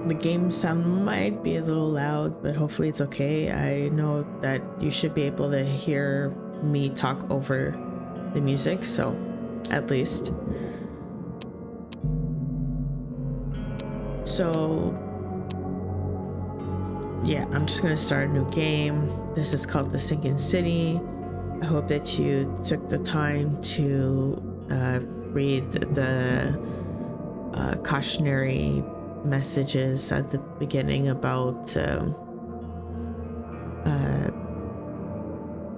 The game sound might be a little loud, but hopefully it's okay. I know that you should be able to hear me talk over the music, so at least. So yeah, I'm just gonna start a new game. This is called The Sinking City. I hope that you took the time to read the cautionary messages at the beginning about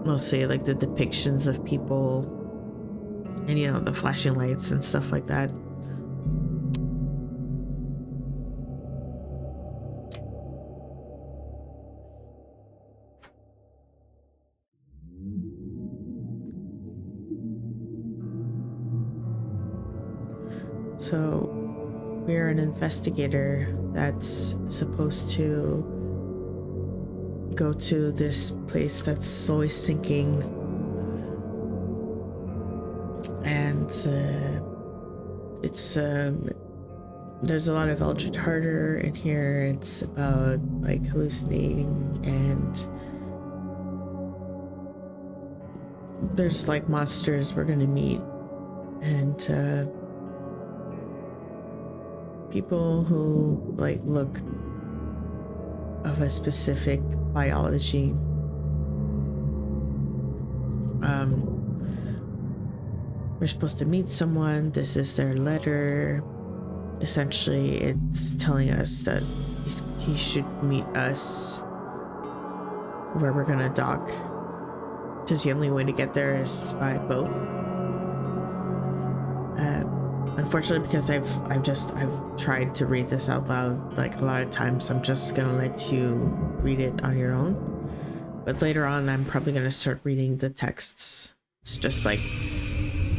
mostly like the depictions of people and, you know, the flashing lights and stuff like that. So we're an investigator that's supposed to go to this place that's slowly sinking, and it's there's a lot of Eldritch Harder in here. It's about like hallucinating, and there's like monsters we're gonna meet, and people who like look of a specific biology. We're supposed to meet someone. This is their letter. Essentially, it's telling us that he should meet us where we're gonna dock, because the only way to get there is by boat. Unfortunately, because I've tried to read this out loud like a lot of times, I'm just gonna let you read it on your own. But later on, I'm probably gonna start reading the texts. It's just like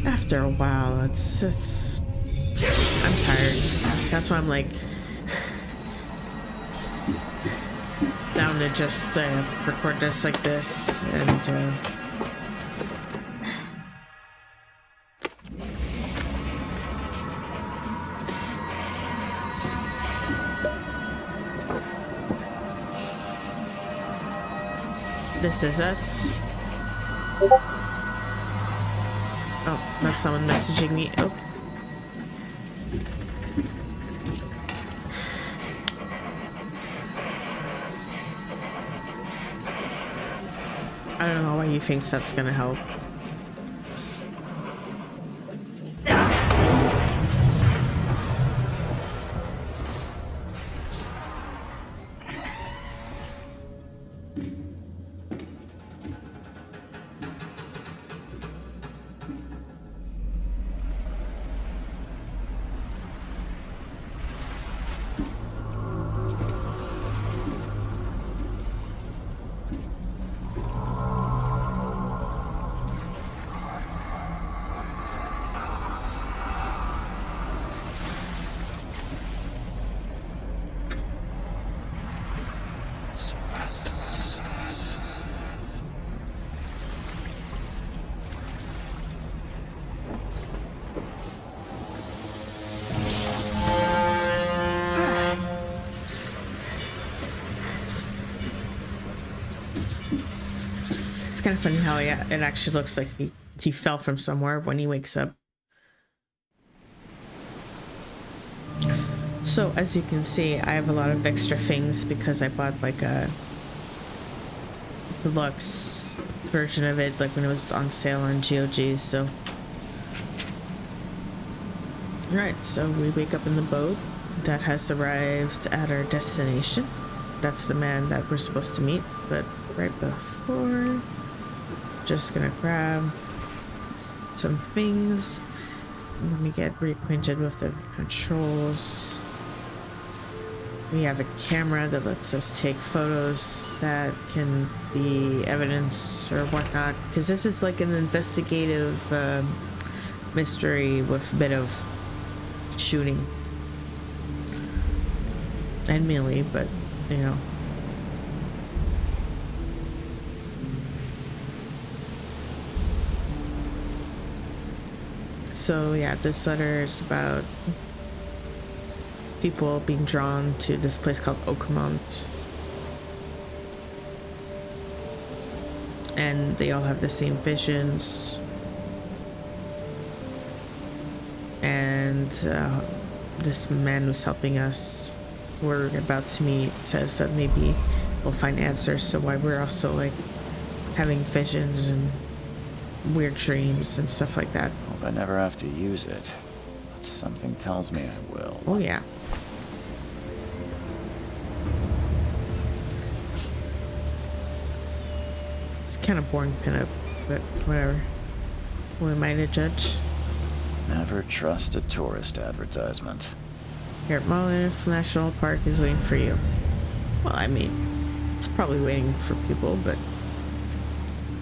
after a while, it's I'm tired. That's why I'm like down to just record this like this, and this is us. Oh, that's someone messaging me. Oh. I don't know why you think that's gonna help. It's kind of funny how it actually looks like he fell from somewhere when he wakes up. So as you can see, I have a lot of extra things because I bought like a deluxe version of it, like when it was on sale on GOG. So alright, so we wake up in the boat that has arrived at our destination. That's the man that we're supposed to meet, but right before, just gonna grab some things. Let me get reacquainted with the controls. We have a camera that lets us take photos that can be evidence or whatnot, because this is like an investigative mystery with a bit of shooting and melee, but you know. So yeah, this letter is about people being drawn to this place called Oakmont. And they all have the same visions. And this man who's helping us, we're about to meet, says that maybe we'll find answers to why we're also like having visions and weird dreams and stuff like that. Hope I never have to use it, but something tells me I will. Oh yeah. It's kind of boring pinup, but whatever. Who am I to judge? Never trust a tourist advertisement. Here at Monmouth National Park is waiting for you. Well, I mean, it's probably waiting for people, but...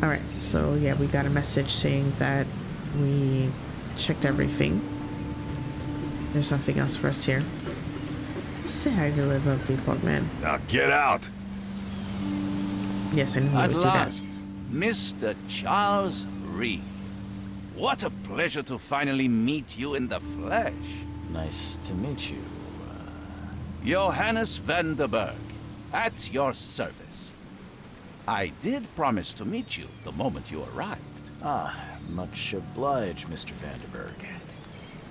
Alright, so yeah, we got a message saying that we checked everything. There's nothing else for us here. Say hi to the lovely Pugman. Now get out! Yes, I knew you At would do that. last, Mr. Charles Reed. What a pleasure to finally meet you in the flesh. Nice to meet you. Johannes van der Berg, at your service. I did promise to meet you the moment you arrived. Much obliged, Mr. Vanderberg.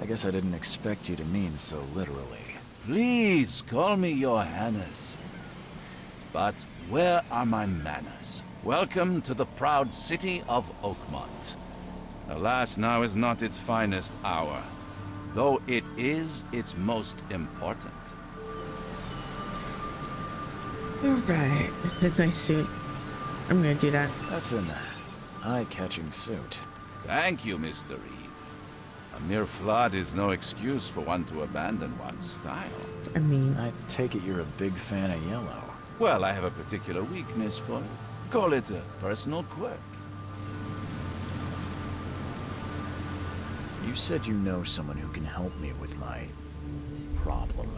I guess I didn't expect you to mean so literally. Please call me Johannes. But where are my manners? Welcome to the proud city of Oakmont. Alas, now is not its finest hour, though it is its most important. Alright, a nice suit. I'm gonna do that. That's an eye-catching suit. Thank you, Mr. Reeve. A mere flood is no excuse for one to abandon one's style. I mean, I take it you're a big fan of yellow. Well, I have a particular weakness for it. Call it a personal quirk. You said you know someone who can help me with my problem.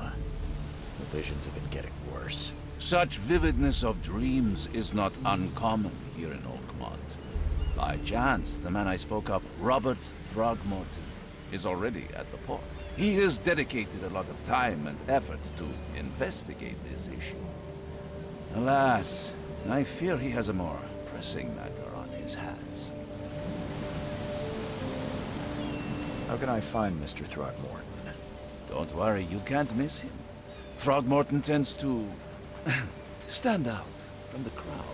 The visions have been getting worse. Such vividness of dreams is not uncommon here in Oakmont. By chance, the man I spoke of, Robert Throgmorton, is already at the port. He has dedicated a lot of time and effort to investigate this issue. Alas, I fear he has a more pressing matter on his hands. How can I find Mr. Throgmorton? Don't worry, you can't miss him. Throgmorton tends to stand out from the crowd.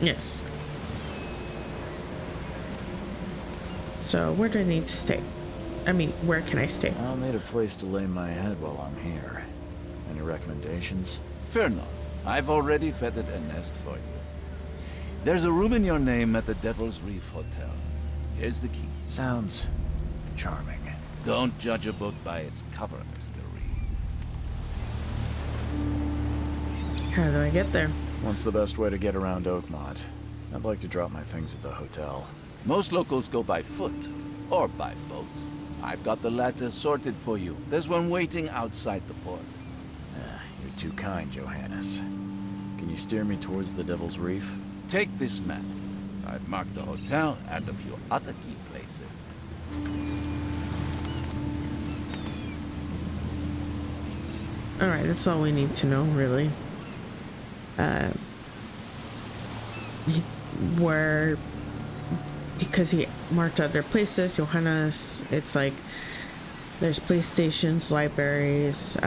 yes. So, where do I need to stay? I mean, where can I stay? I'll need a place to lay my head while I'm here. Any recommendations? Fear not. I've already feathered a nest for you. There's a room in your name at the Devil's Reef Hotel. Here's the key. Sounds charming. Don't judge a book by its cover, Mr. Reed. How do I get there? What's the best way to get around Oakmont? I'd like to drop my things at the hotel. Most locals go by foot or by boat. I've got the latter sorted for you. There's one waiting outside the port. You're too kind, Johannes. Can you steer me towards the Devil's Reef? Take this map. I've marked the hotel and a few other key places. Alright, that's all we need to know, really. Because he marked other places, Johannes, it's like, there's police stations, libraries,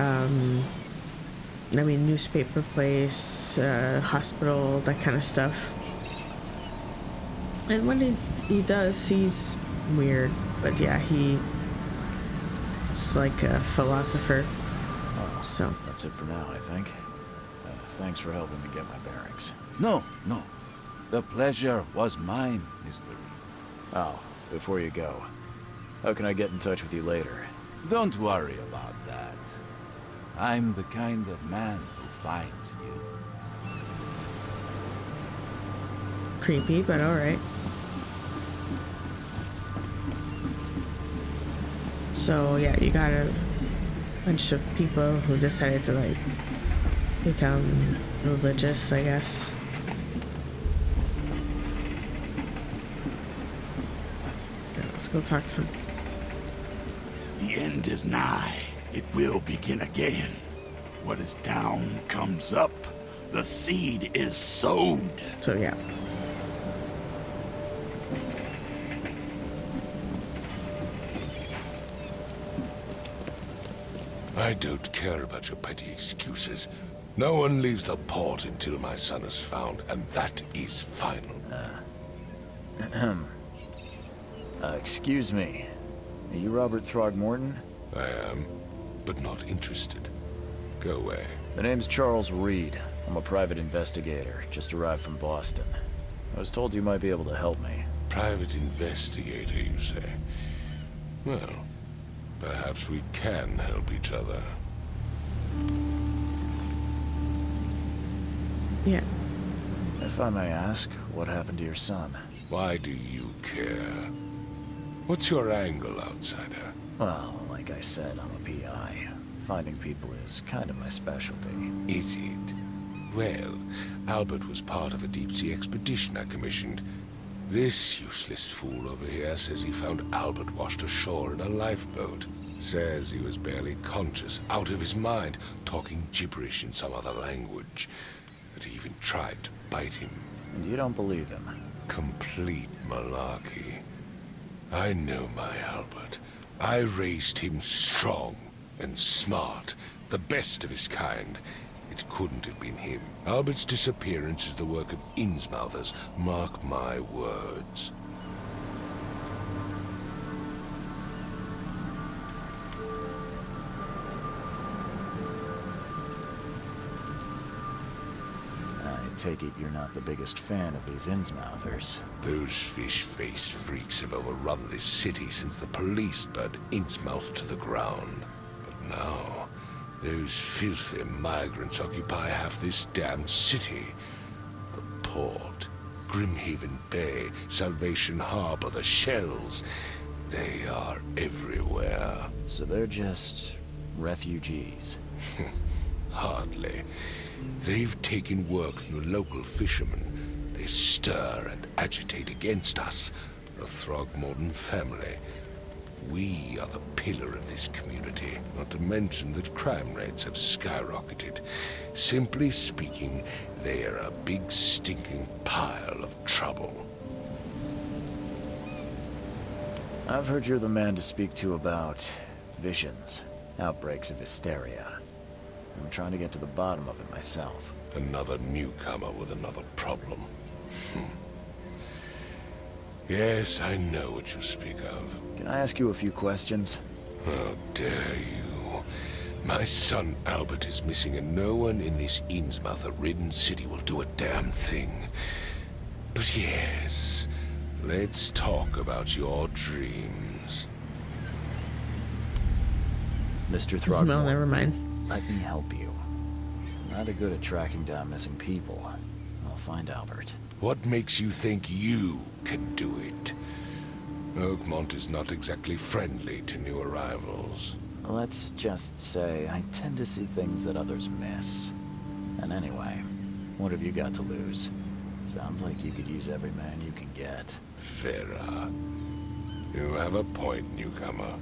newspaper place, hospital, that kind of stuff. And when he does, he's weird, but yeah, he's like a philosopher. So That's it for now, I think. Thanks for helping me get my bearings. No. The pleasure was mine, Mr. Reed. Oh, before you go, how can I get in touch with you later? Don't worry about that. I'm the kind of man who finds you. creepy, but alright. So yeah, you got a bunch of people who decided to like become religious, I guess. Yeah, let's go talk to him. The end is nigh. it will begin again. What is down comes up. The seed is sowed. So yeah. I don't care about your petty excuses. No one leaves the port until my son is found, and that is final. Excuse me. Are you Robert Throgmorton? I am, but not interested. Go away. The name's Charles Reed. I'm a private investigator, just arrived from Boston. I was told you might be able to help me. Private investigator, you say? Well, perhaps we can help each other. Yeah. If I may ask, what happened to your son? Why do you care? What's your angle, outsider? Well, like I said, I'm a PI. Finding people is kind of my specialty. Is it? Well, Albert was part of a deep-sea expedition I commissioned. This useless fool over here says he found Albert washed ashore in a lifeboat. Says he was barely conscious, out of his mind, talking gibberish in some other language. That he even tried to bite him. And you don't believe him? Complete malarkey. I know my Albert. I raised him strong and smart, the best of his kind. It couldn't have been him. Albert's disappearance is the work of Innsmouthers, mark my words. I take it you're not the biggest fan of these Innsmouthers. Those fish-faced freaks have overrun this city since the police burned Innsmouth to the ground. But now, those filthy migrants occupy half this damned city. The port, Grimhaven Bay, Salvation Harbor, the Shells. They are everywhere. So they're just refugees. Hardly. They've taken work from the local fishermen. They stir and agitate against us, the Throgmorton family. We are the pillar of this community, not to mention that crime rates have skyrocketed. Simply speaking, they are a big stinking pile of trouble. I've heard you're the man to speak to about visions, outbreaks of hysteria. I'm trying to get to the bottom of it myself. Another newcomer with another problem. Yes, I know what you speak of. Can I ask you a few questions? How dare you? My son Albert is missing, and no one in this Innsmouth-ridden city will do a damn thing. But yes, let's talk about your dreams. Mr. Throgmorton. No, never mind. Let me help you. I'm rather good at tracking down missing people. I'll find Albert. What makes you think you can do it? Oakmont is not exactly friendly to new arrivals. Let's just say I tend to see things that others miss. And anyway, what have you got to lose? Sounds like you could use every man you can get. Vera. You have a point, newcomer.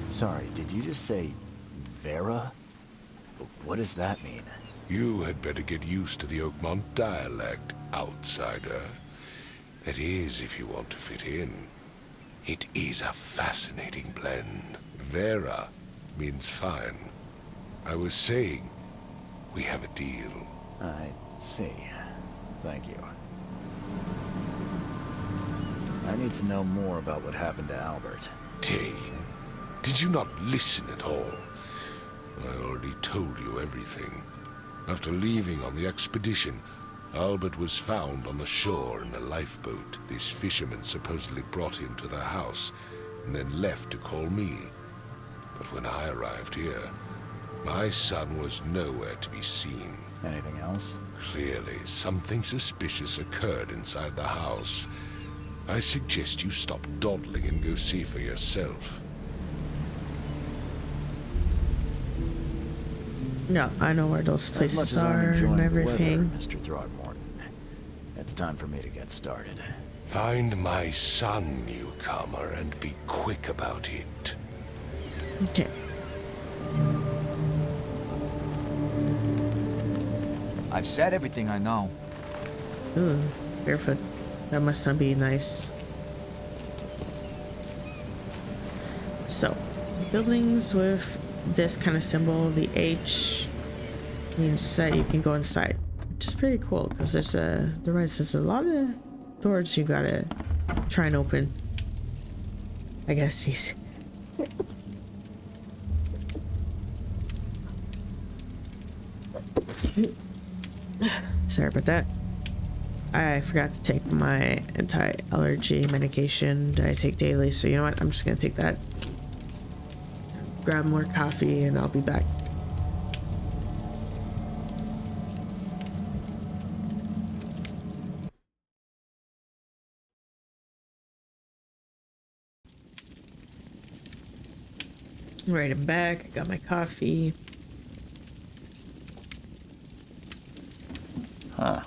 Sorry, did you just say Vera? What does that mean? You had better get used to the Oakmont dialect, outsider. That is, if you want to fit in. It is a fascinating blend. Vera means fine. I was saying, we have a deal. I see. Thank you. I need to know more about what happened to Albert. Dane, did you not listen at all? I already told you everything. After leaving on the expedition, Albert was found on the shore in a lifeboat. This fisherman supposedly brought him to their house, and then left to call me. But when I arrived here, my son was nowhere to be seen. Anything else? Clearly, something suspicious occurred inside the house. I suggest you stop dawdling and go see for yourself. No, I know where those As much places as I'm are enjoying and the everything. weather, Mr. Throgmorton, it's time for me to get started. Find my son, newcomer, and be quick about it. Okay. I've said everything I know. Ooh, barefoot. That must not be nice. So, buildings with this kind of symbol, the H, means that you can go inside, which is pretty cool because there's a lot of doors you gotta try and open. I guess he's. Sorry about that. I forgot to take my anti-allergy medication that I take daily, so you know what? I'm just gonna take that. Grab more coffee and I'll be back. Right, I'm back. I got my coffee. Huh.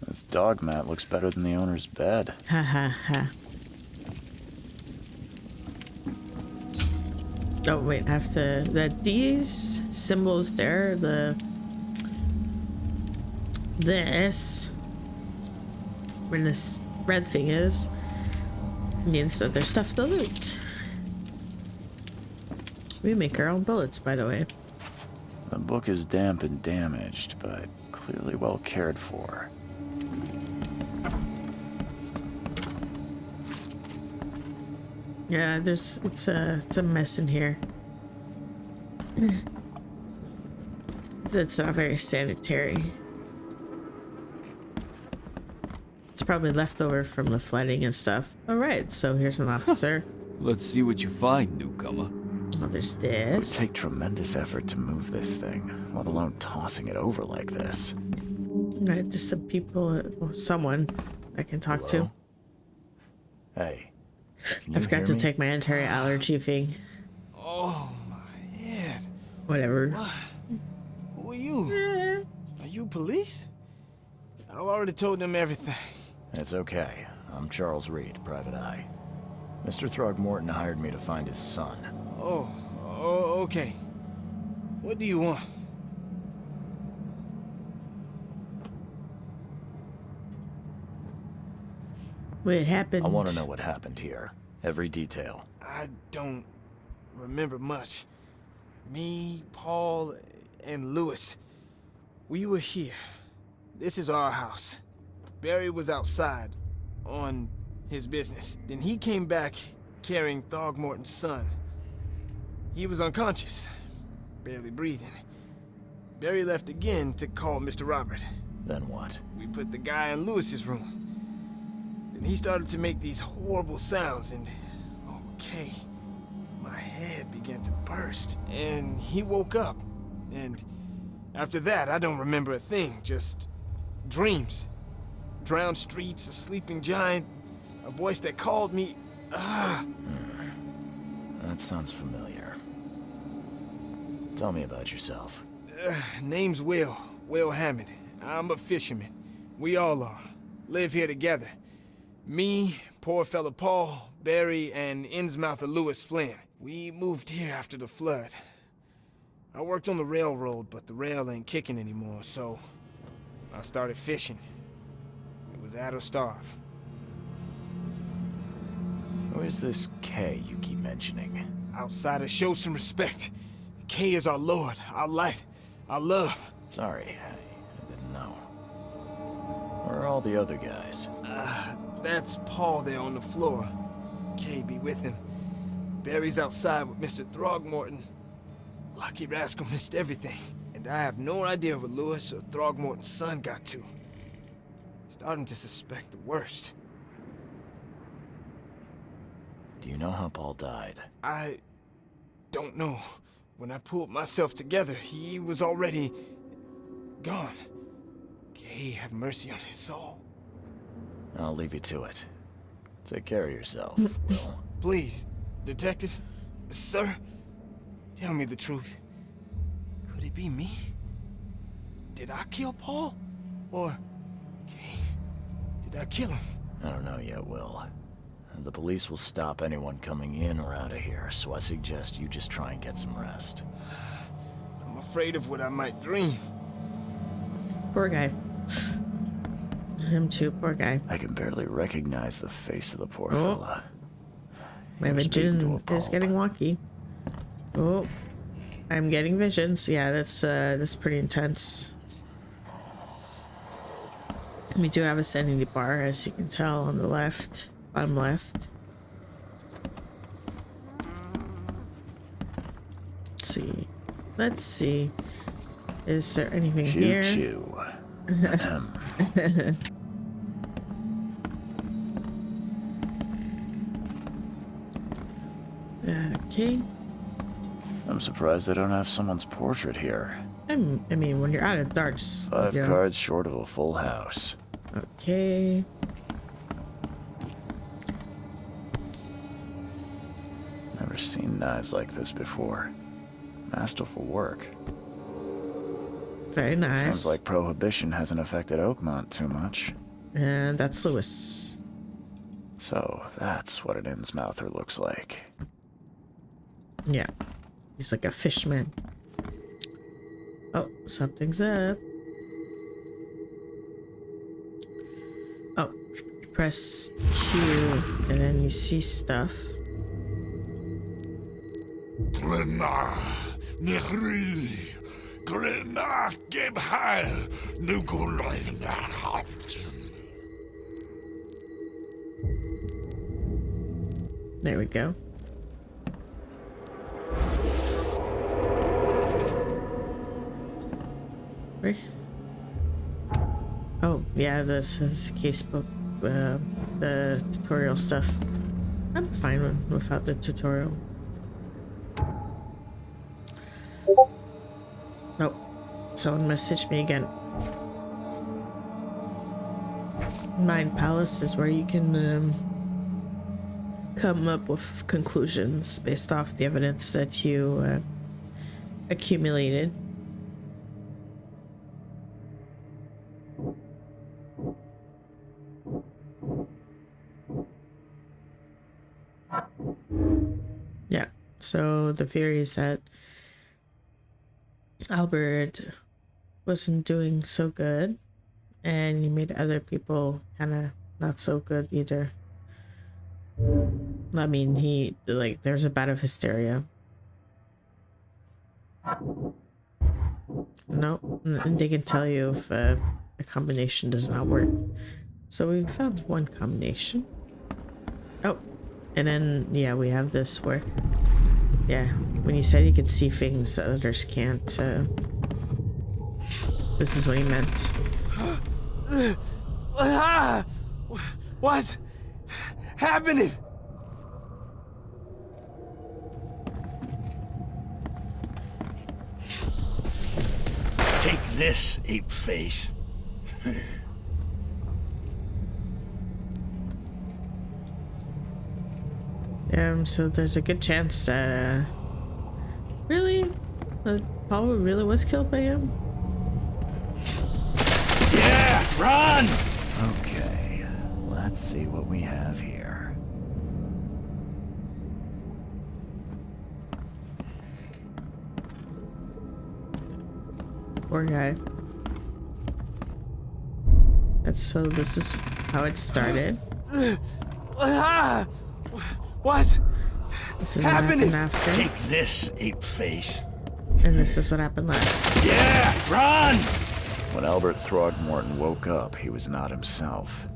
This dog mat looks better than the owner's bed. Ha ha ha. Oh wait, I have to. These symbols there, this, where this red thing is, means that there's stuff to loot. We make our own bullets, by the way. The book is damp and damaged, but clearly well cared for. Yeah, it's a mess in here. It's not very sanitary. It's probably leftover from the flooding and stuff. All right, so here's an officer. Let's see what you find, newcomer. Oh, there's It would this. take tremendous effort to move this thing, let alone tossing it over like this. Right, there's some people, or someone I can talk Hello? to. Hey. Can I you forgot hear to me? take my anti-allergy thing. Oh, my head. Whatever. Who are you? Are you police? I've already told them everything. It's okay. I'm Charles Reed, Private Eye. Mr. Throgmorton hired me to find his son. Oh, okay. What do you want? What happened? I want to know what happened here. Every detail. I don't remember much. Me, Paul, and Lewis, we were here. This is our house. Barry was outside on his business. Then he came back carrying Throgmorton's son. He was unconscious, barely breathing. Barry left again to call Mr. Robert. Then what? We put the guy in Lewis's room. Then he started to make these horrible sounds and, okay, my head began to burst and he woke up. And after that, I don't remember a thing, just dreams. Drowned streets, a sleeping giant, a voice that called me. That sounds familiar. Tell me about yourself. Name's Will Hammond. I'm a fisherman. We all are. Live here together. Me, poor fella Paul, Barry, and Innsmouther Lewis Flynn. We moved here after the flood. I worked on the railroad, but the rail ain't kicking anymore, so I started fishing. It was add or starve. Who is this K you keep mentioning? Outsiders, show some respect. K is our lord, our light, our love. Sorry, I didn't know. Where are all the other guys? That's Paul there on the floor. K be with him. Barry's outside with Mr. Throgmorton. Lucky rascal missed everything. And I have no idea what Lewis or Throgmorton's son got to. Starting to suspect the worst. Do you know how Paul died? I don't know. When I pulled myself together, he was already gone. K have mercy on his soul. I'll leave you to it. Take care of yourself, Will. Please, detective, sir, tell me the truth. Could it be me? Did I kill Paul? Or, K, did I kill him? I don't know yet, Will. The police will stop anyone coming in or out of here, so I suggest you just try and get some rest. I'm afraid of what I might dream. Poor guy. Him too, poor guy. I can barely recognize the face of the poor Oh. fella. My You're speaking to a vision is bulb. getting wonky. Oh, I'm getting visions. Yeah, that's pretty intense. We do have a sanity bar, as you can tell on the left, bottom left. Let's see. Is there anything here? Choo-choo. Okay. I'm surprised they don't have someone's portrait here. I mean, when you're out of darts, 5 you know. cards short of a full house. Okay. Never seen knives like this before. Masterful work. Very nice. Sounds like Prohibition hasn't affected Oakmont too much. And that's Lewis. So that's what an Innsmouther looks like. Yeah. He's like a fishman. Oh, something's up. Oh, you press Q and then you see stuff. Glenna, Nehri, Glenna, Gebhal, Nugulina, Haftin. There we go. Right. Oh, yeah, this is casebook, the tutorial stuff. I'm fine without the tutorial. Nope. Someone messaged me again. Mind Palace is where you can come up with conclusions based off the evidence that you accumulated. Yeah, so the theory is that Albert wasn't doing so good, and he made other people kind of not so good either. I mean, there's a bout of hysteria. No, and they can tell you if a combination does not work. So we found one combination. Oh, and then, yeah, we have this where, yeah, when he said he could see things that others can't, this is what he meant. What's happening? Take this, ape face. So there's a good chance that, really? Paul really was killed by him? Yeah, run! Okay, let's see what we have here. Poor guy. So this is how it started. What? This is what happened after. Take this, ape face. And this is what happened last. Yeah, run! When Albert Throgmorton woke up, he was not himself.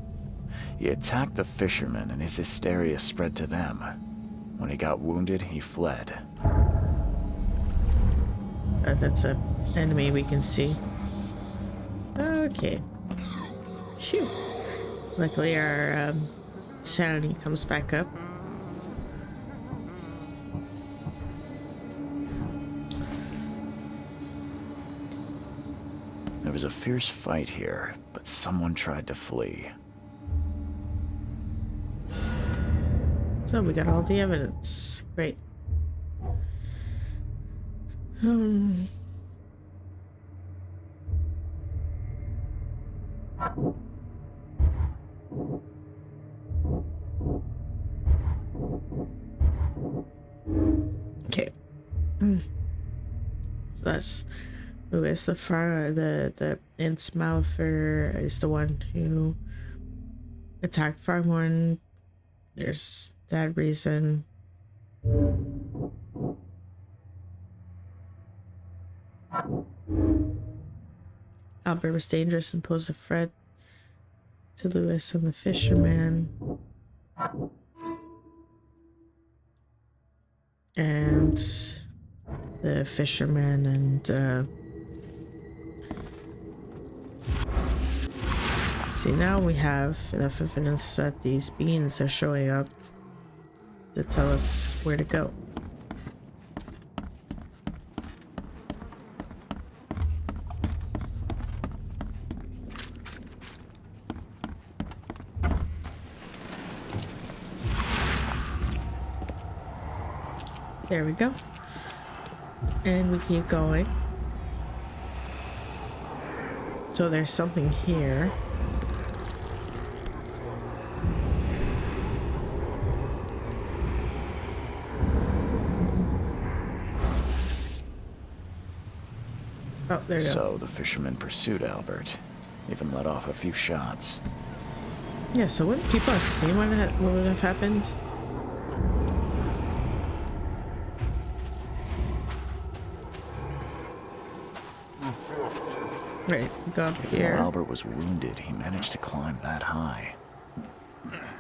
He attacked the fishermen and his hysteria spread to them. When he got wounded, he fled. That's an enemy we can see. Okay. Phew. Luckily our sanity comes back up. There was a fierce fight here, but someone tried to flee. So we got all the evidence. Great. That's Lewis, the Innsmouther is the one who attacked Throgmorton. There's that reason. Albert was dangerous and posed a threat to Lewis and the fisherman. And the fisherman and see, now we have enough evidence that these beings are showing up to tell us where to go. There we go. And we keep going. So there's something here. Oh, there you go. So the fisherman pursued Albert, even let off a few shots. Yeah, so wouldn't people have seen what would have happened? Right, go up here. While Albert was wounded, he managed to climb that high.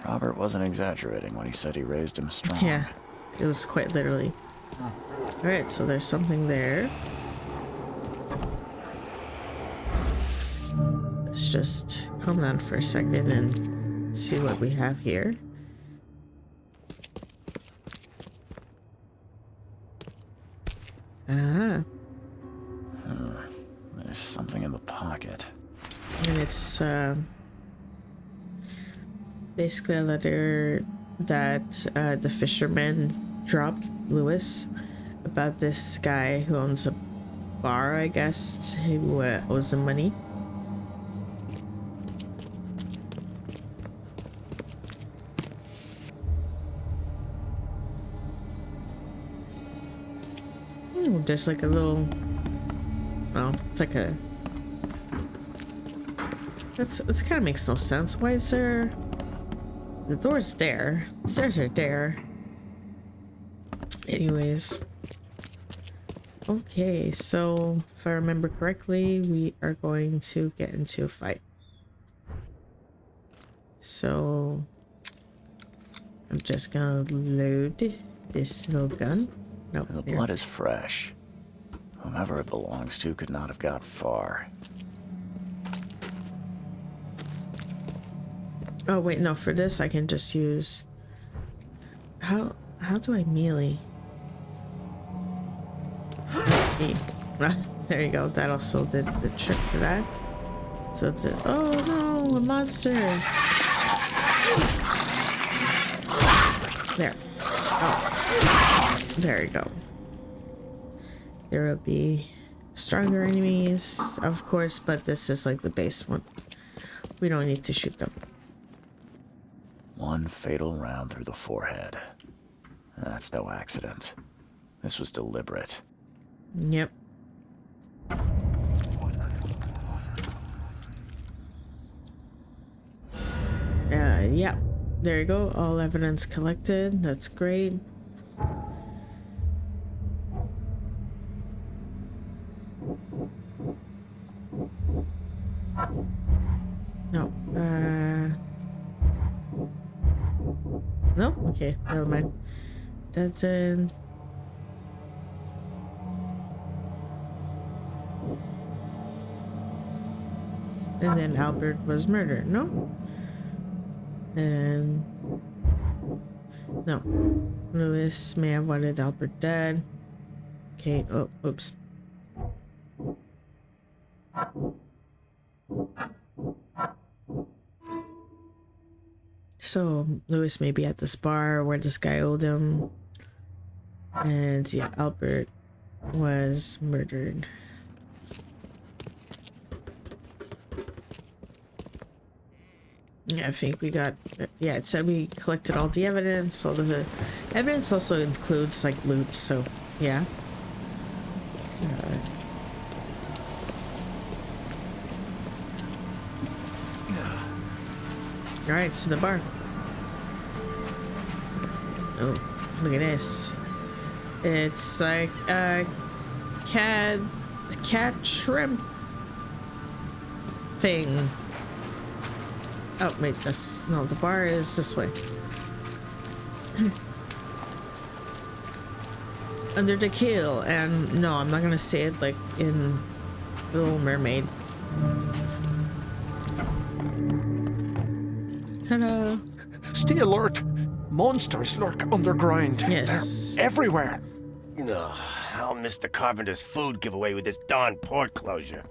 Robert wasn't exaggerating when he said he raised him strong. Yeah, it was quite literally. Alright, so there's something there. Let's just calm down for a second and see what we have here. Ah. There's something in the pocket. And it's basically a letter that the fisherman dropped Lewis about this guy who owns a bar, I guess, who owes him money. There's like a little, oh, it's like a, this kind of makes no sense. Why is there, the door's there, the stairs are there. Anyways, okay, so if I remember correctly, we are going to get into a fight. So I'm just gonna load this little gun. Nope, The here. blood is fresh. Whomever it belongs to could not have got far. Oh wait, no, for this I can just use, how do I melee? E. There you go, that also did the trick for that. So it's oh no, a monster. There. Oh. There you go. There will be stronger enemies, of course, but this is like the base one. We don't need to shoot them. One fatal round through the forehead. That's no accident. This was deliberate. Yep. Yeah. There you go. All evidence collected. That's great. No. No? Okay, never mind. That's in. And then Albert was murdered, no? And no. Lewis may have wanted Albert dead. Okay, oh, oops. So Lewis may be at this bar where this guy owed him. And yeah, Albert was murdered. Yeah, I think we got, yeah, it said we collected all the evidence. So the evidence also includes like loot, so yeah. Alright, to the bar. Oh, look at this. It's like a cat shrimp thing. Oh, wait, no, the bar is this way. Under the keel, and no, I'm not gonna say it like in The Little Mermaid. Hello. Stay alert. Monsters lurk underground. Yes. They're everywhere. Ugh, I'll miss the carpenter's food giveaway with this darn port closure.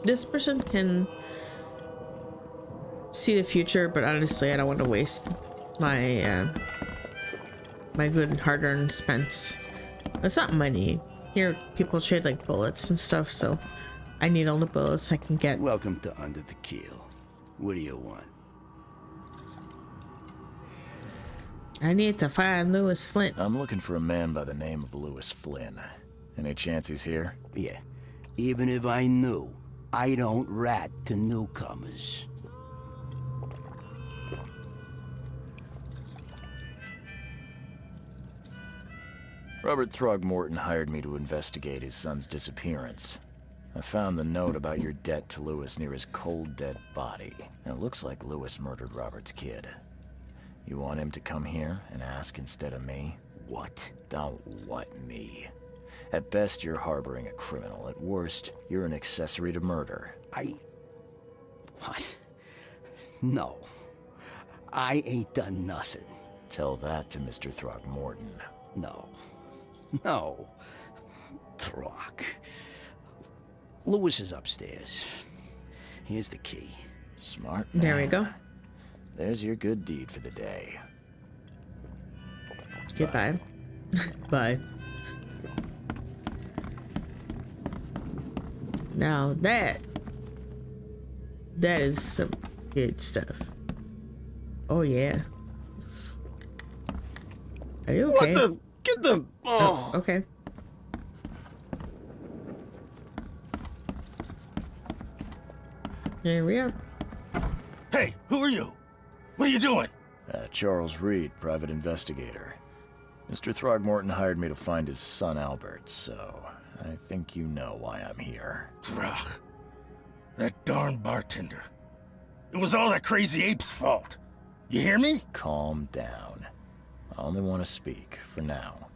This person can see the future, but honestly, I don't want to waste my my good hard-earned spent. It's not money. Here, people trade like bullets and stuff, so I need all the bullets I can get. Welcome to Under the Keel. What do you want? I need to find Lewis Flint. I'm looking for a man by the name of Lewis Flynn. Any chance he's here? Yeah, even if I knew, I don't rat to newcomers. Robert Throgmorton hired me to investigate his son's disappearance. I found the note about your debt to Lewis near his cold, dead body. And it looks like Lewis murdered Robert's kid. You want him to come here and ask instead of me? What? Don't what me. At best, you're harboring a criminal. At worst, you're an accessory to murder. What? No. I ain't done nothing. Tell that to Mr. Throgmorton. No. No. Throg. Lewis is upstairs. Here's the key. Smart man. There we go. There's your good deed for the day. Goodbye. Bye. Now that is some good stuff. Oh yeah. Are you okay? What the? Get the... Oh, okay. Here we are. Hey, who are you? What are you doing? Charles Reed, private investigator. Mr. Throgmorton hired me to find his son Albert, so I think you know why I'm here. Throg. That darn bartender. It was all that crazy ape's fault. You hear me? Calm down. I only want to speak, for now.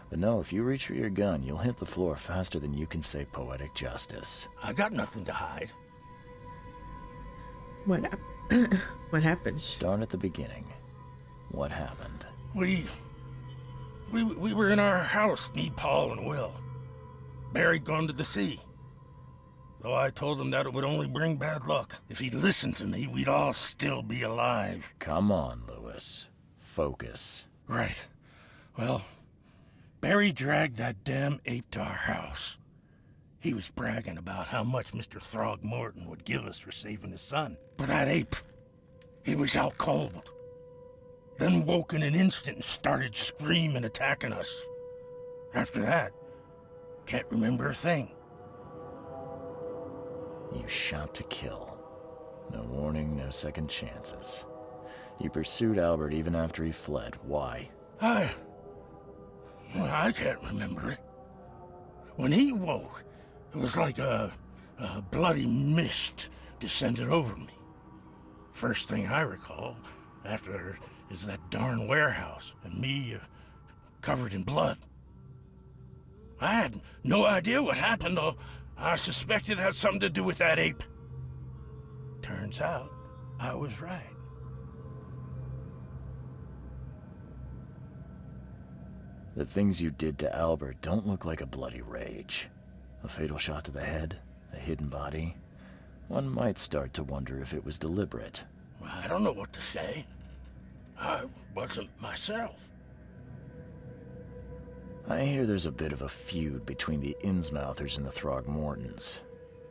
But no, if you reach for your gun, you'll hit the floor faster than you can say poetic justice. I got nothing to hide. What happened? Start at the beginning. What happened? We were in our house, me, Paul, and Will. Barry'd gone to the sea. Though I told him that it would only bring bad luck. If he'd listened to me, we'd all still be alive. Come on, Lewis. Focus. Right. Well, Barry dragged that damn ape to our house. He was bragging about how much Mr. Throgmorton would give us for saving his son. But that ape, he was out cold. Then woke in an instant and started screaming, attacking us. After that, can't remember a thing. You shot to kill. No warning, no second chances. You pursued Albert even after he fled. Why? I can't remember it. When he woke, it was like a bloody mist descended over me. First thing I recall after is that darn warehouse and me covered in blood. I had no idea what happened, though I suspected it had something to do with that ape. Turns out, I was right. The things you did to Albert don't look like a bloody rage. A fatal shot to the head, a hidden body. One might start to wonder if it was deliberate. I don't know what to say. I wasn't myself. I hear there's a bit of a feud between the Innsmouthers and the Throgmortons.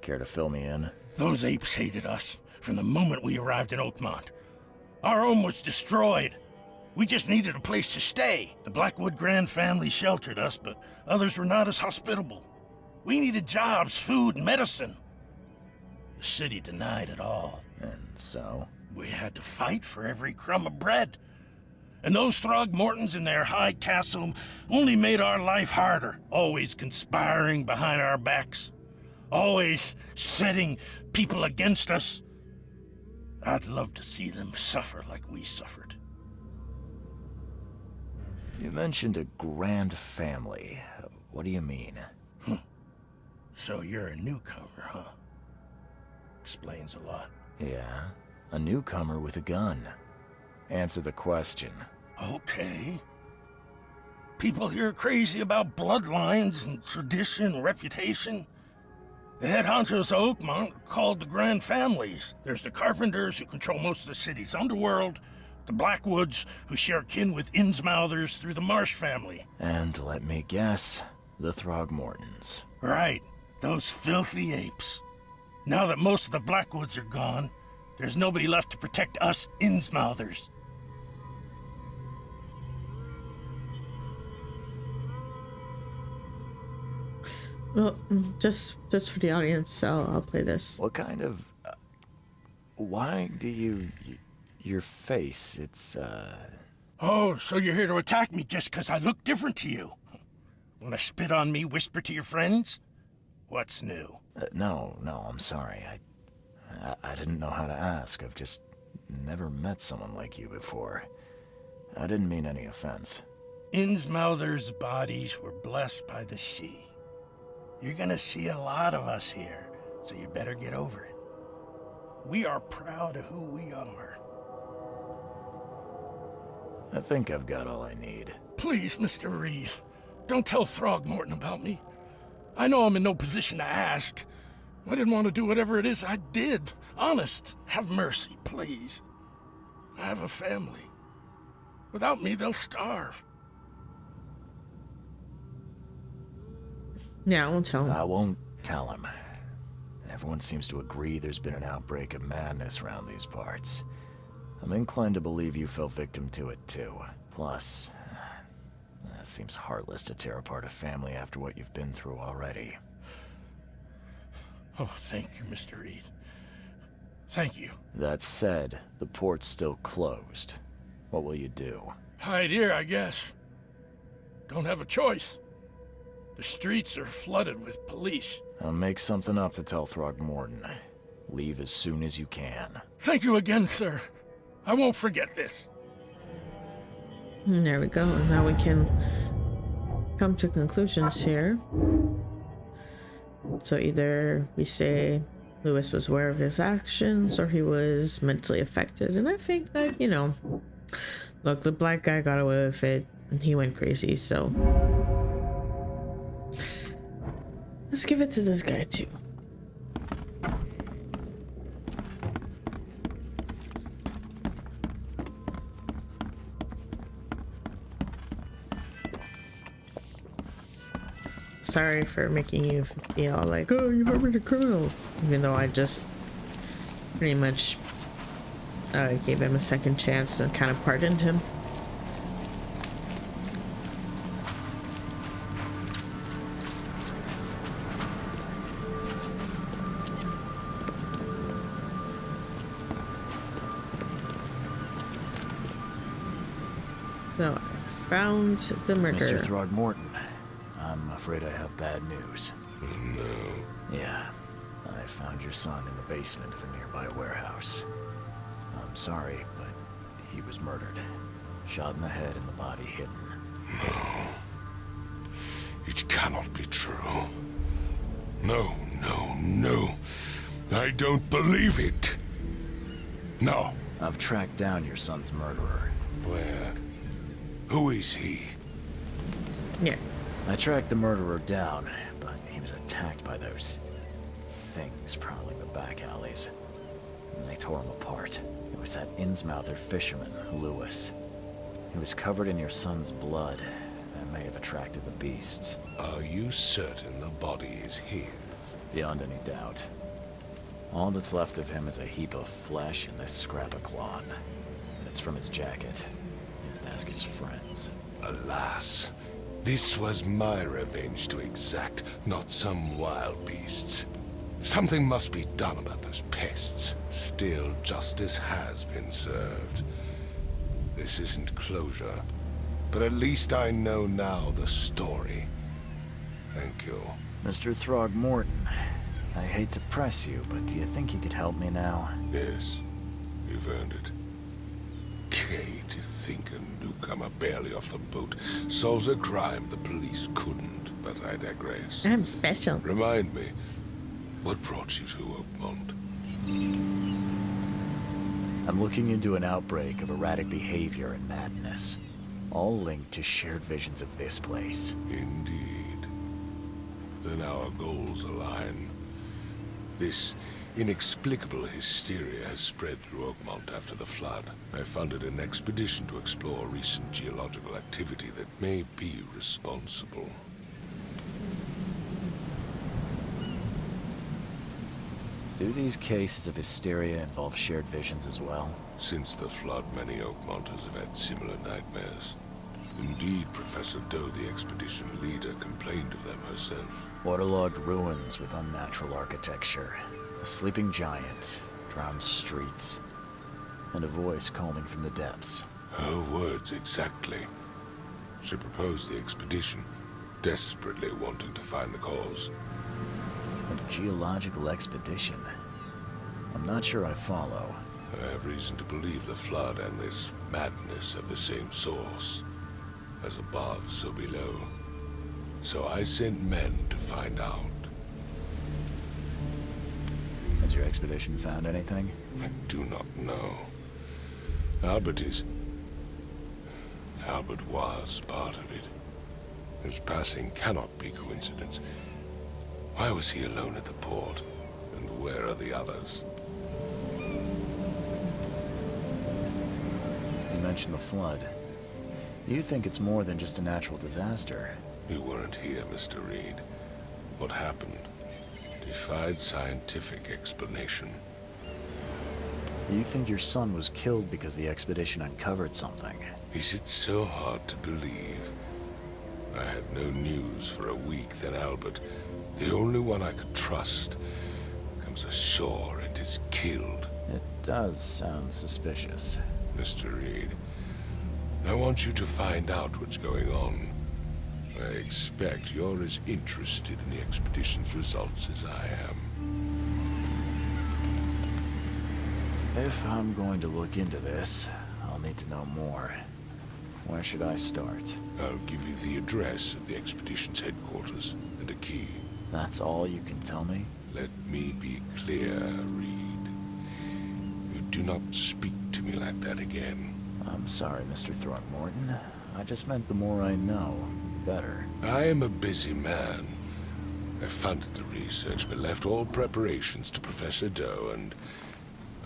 Care to fill me in? Those apes hated us from the moment we arrived in Oakmont. Our home was destroyed. We just needed a place to stay. The Blackwood Grand family sheltered us, but others were not as hospitable. We needed jobs, food, and medicine. The city denied it all. And so? We had to fight for every crumb of bread. And those Throgmortons in their high castle only made our life harder, always conspiring behind our backs, always setting people against us. I'd love to see them suffer like we suffered. You mentioned a grand family. What do you mean? So you're a newcomer, huh? Explains a lot. Yeah, a newcomer with a gun. Answer the question. Okay. People here are crazy about bloodlines and tradition and reputation. The head honchos of Oakmont are called the Grand Families. There's the Carpenters, who control most of the city's underworld, the Blackwoods, who share kin with Innsmouthers through the Marsh family. And let me guess, the Throgmortons. Right, those filthy apes. Now that most of the Blackwoods are gone, there's nobody left to protect us Innsmouthers. Well, just for the audience, I'll play this. What kind of... why do you... your face, it's, Oh, so you're here to attack me just because I look different to you? Wanna spit on me, whisper to your friends? What's new? No, I'm sorry. I didn't know how to ask. I've just never met someone like you before. I didn't mean any offense. Innsmouthers' bodies were blessed by the Sidhe. You're gonna see a lot of us here, so you better get over it. We are proud of who we are. I think I've got all I need. Please, Mr. Reed, don't tell Throgmorton about me. I know I'm in no position to ask. I didn't want to do whatever it is I did. Honest, have mercy, please. I have a family. Without me, they'll starve. Yeah, I won't tell him. I won't tell him. Everyone seems to agree there's been an outbreak of madness around these parts. I'm inclined to believe you fell victim to it too. Plus, it seems heartless to tear apart a family after what you've been through already. Oh, thank you, Mr. Reed. Thank you. That said, the port's still closed. What will you do? Hide here, I guess. Don't have a choice. The streets are flooded with police. I'll make something up to tell Throgmorton. Leave as soon as you can. Thank you again, sir. I won't forget this. And there we go. And now we can come to conclusions here. So either we say Lewis was aware of his actions or he was mentally affected. And I think that, you know, look, the black guy got away with it and he went crazy, so let's give it to this guy too. Sorry for making you feel like, oh, you harbored a criminal. Even though I just pretty much gave him a second chance and kind of pardoned him. So I found the murderer. Mr. Throgmorton, I'm afraid I have bad news. No. Yeah, I found your son in the basement of a nearby warehouse. I'm sorry, but he was murdered. Shot in the head and the body hidden. No. It cannot be true. No. I don't believe it. No. I've tracked down your son's murderer. Where? Who is he? Yeah. I tracked the murderer down, but he was attacked by those things prowling the back alleys. And they tore him apart. It was that Innsmouther fisherman, Lewis. He was covered in your son's blood. That may have attracted the beasts. Are you certain the body is his? Beyond any doubt. All that's left of him is a heap of flesh and this scrap of cloth. It's from his jacket. Just ask his friends. Alas, this was my revenge to exact, not some wild beast's. Something must be done about those pests. Still, justice has been served. This isn't closure, but at least I know now the story. Thank you. Mr. Throgmorton, I hate to press you, but do you think you could help me now? Yes, you've earned it. Kay, to think a newcomer barely off the boat solves a crime the police couldn't, but I digress. I'm special. Remind me, what brought you to Oakmont? I'm looking into an outbreak of erratic behavior and madness, all linked to shared visions of this place. Indeed. Then our goals align. This inexplicable hysteria has spread through Oakmont after the flood. I funded an expedition to explore recent geological activity that may be responsible. Do these cases of hysteria involve shared visions as well? Since the flood, many Oakmonters have had similar nightmares. Indeed, Professor Doe, the expedition leader, complained of them herself. Waterlogged ruins with unnatural architecture, a sleeping giant, drowned streets, and a voice calling from the depths. Her words exactly. She proposed the expedition, desperately wanting to find the cause. A geological expedition? I'm not sure I follow. I have reason to believe the flood and this madness have the same source. As above, so below. So I sent men to find out. Has your expedition found anything? I do not know. Albert was part of it. His passing cannot be coincidence. Why was he alone at the port? And where are the others? You mentioned the flood. You think it's more than just a natural disaster? You weren't here, Mr. Reed. What happened defied scientific explanation. You think your son was killed because the expedition uncovered something? Is it so hard to believe? I had no news for a week, then Albert, the only one I could trust, comes ashore and is killed. It does sound suspicious. Mr. Reed, I want you to find out what's going on. I expect you're as interested in the expedition's results as I am. If I'm going to look into this, I'll need to know more. Where should I start? I'll give you the address of the expedition's headquarters and a key. That's all you can tell me? Let me be clear, Reed. You do not speak to me like that again. I'm sorry, Mr. Throckmorton. I just meant the more I know, the better. I am a busy man. I funded the research, but left all preparations to Professor Doe and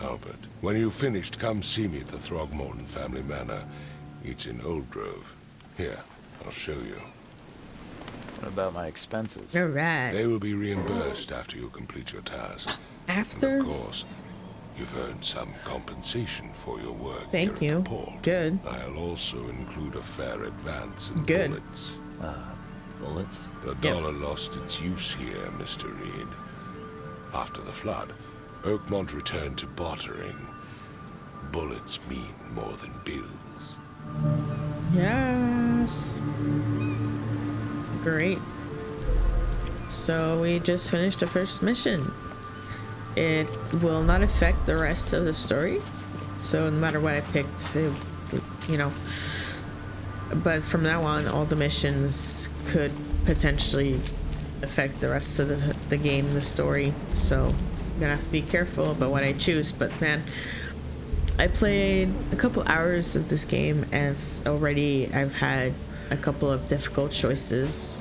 Albert. When you've finished, come see me at the Throgmorton family manor. It's in Old Grove. Here, I'll show you. What about my expenses? All right. They will be reimbursed after you complete your task. After? And of course, you've earned some compensation for your work. Thank here you. At the port. Good. I'll also include a fair advance in Good. bullets. Bullets? The dollar lost its use here, Mr. Reed. After the flood, Oakmont returned to bartering. Bullets mean more than bills. Yes. Great. So we just finished the first mission. It will not affect the rest of the story. So no matter what I picked, you know. But from now on, all the missions could potentially affect the rest of the game, the story. So I'm gonna have to be careful about what I choose. But man, I played a couple hours of this game, and already I've had a couple of difficult choices.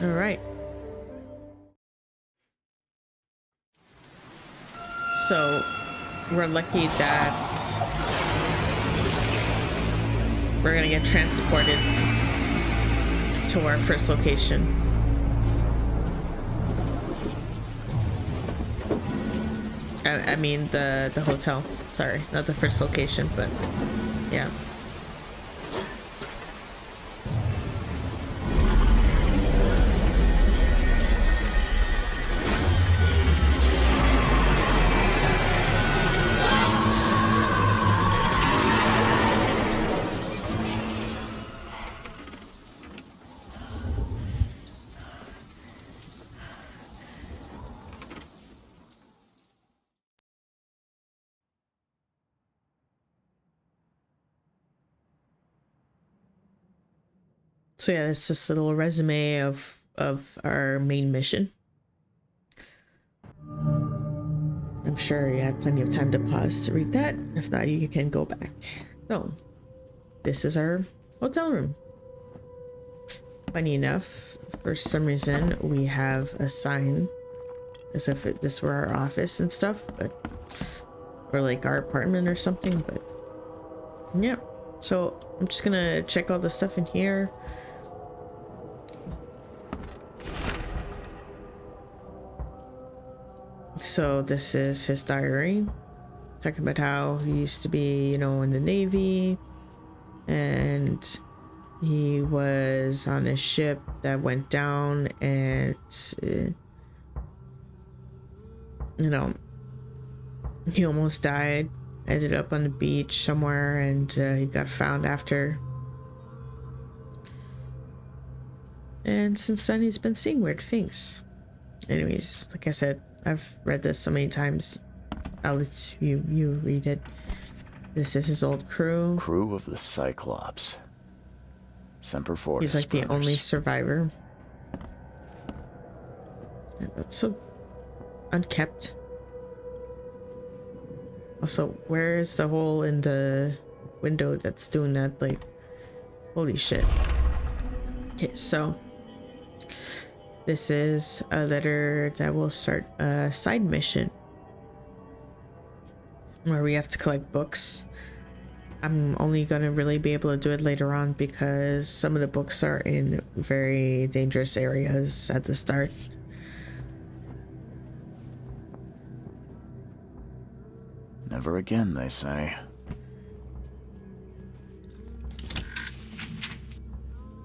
All right. So we're lucky that we're gonna get transported to our first location. I mean the hotel. Sorry, not the first location, but yeah. So yeah, it's just a little resume of our main mission. I'm sure you had plenty of time to pause to read that. If not, you can go back. So, this is our hotel room. Funny enough, for some reason, we have a sign as if this were our office and stuff, but or like our apartment or something, but yeah. So I'm just gonna check all the stuff in here. So this is his diary, talking about how he used to be, you know, in the Navy, and he was on a ship that went down, and you know, he almost died, ended up on the beach somewhere, and he got found after. And since then, he's been seeing weird things. Anyways, like I said, I've read this so many times. I'll let you read it. This is his old crew. Crew of the Cyclops. Semper Fortis. He's like the brothers. only survivor. Yeah, that's so unkept. Also, where is the hole in the window that's doing that? Like, holy shit. Okay, so this is a letter that will start a side mission where we have to collect books. I'm only gonna really be able to do it later on because some of the books are in very dangerous areas at the start. Never again, they say.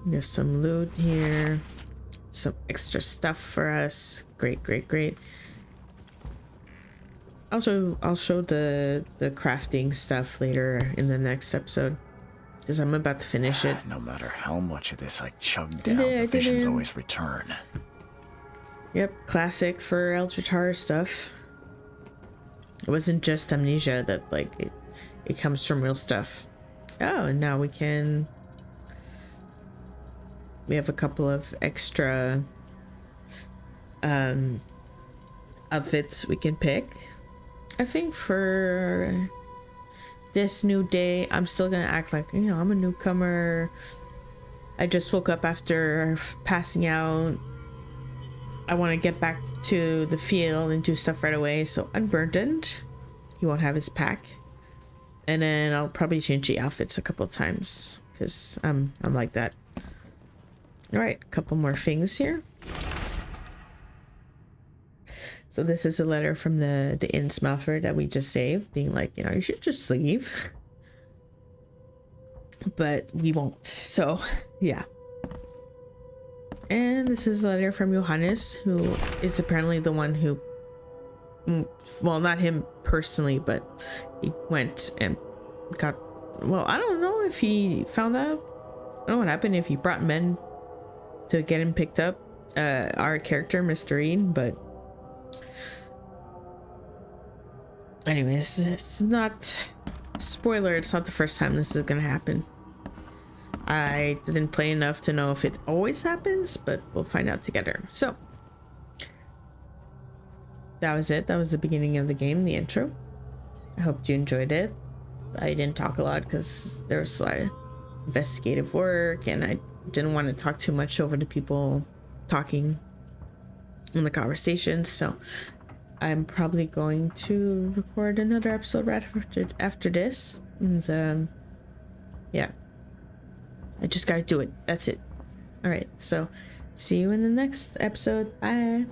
There's some loot here. Some extra stuff for us. Great, great, great. Also, I'll show the crafting stuff later in the next episode because I'm about to finish it. No matter how much of this I chug down, the visions always return. Yep, classic for Eldritch Horror stuff. It wasn't just amnesia that, like, it comes from real stuff. Oh, and now we have a couple of extra outfits we can pick. I think for this new day, I'm still gonna act like, you know, I'm a newcomer. I just woke up after passing out. I want to get back to the field and do stuff right away. So unburdened, he won't have his pack, and then I'll probably change the outfits a couple of times because I'm like that. All right, a couple more things here. So this is a letter from the Innsmouther that we just saved, being like, you know, you should just leave, but we won't. So yeah. And this is a letter from Johannes, who is apparently the one who, well, not him personally, but he went and got, well, I don't know if he found out. I don't know what happened, if he brought men to get him picked up, our character, Mr. Reed, but anyways, it's not, spoiler, it's not the first time this is gonna happen. I didn't play enough to know if it always happens, but we'll find out together. So that was it. That was the beginning of the game, the intro. I hope you enjoyed it. I didn't talk a lot because there was a lot of investigative work and I didn't want to talk too much over the people talking in the conversations. So I'm probably going to record another episode right after this. And yeah. I just gotta do it. That's it. All right. So see you in the next episode. Bye.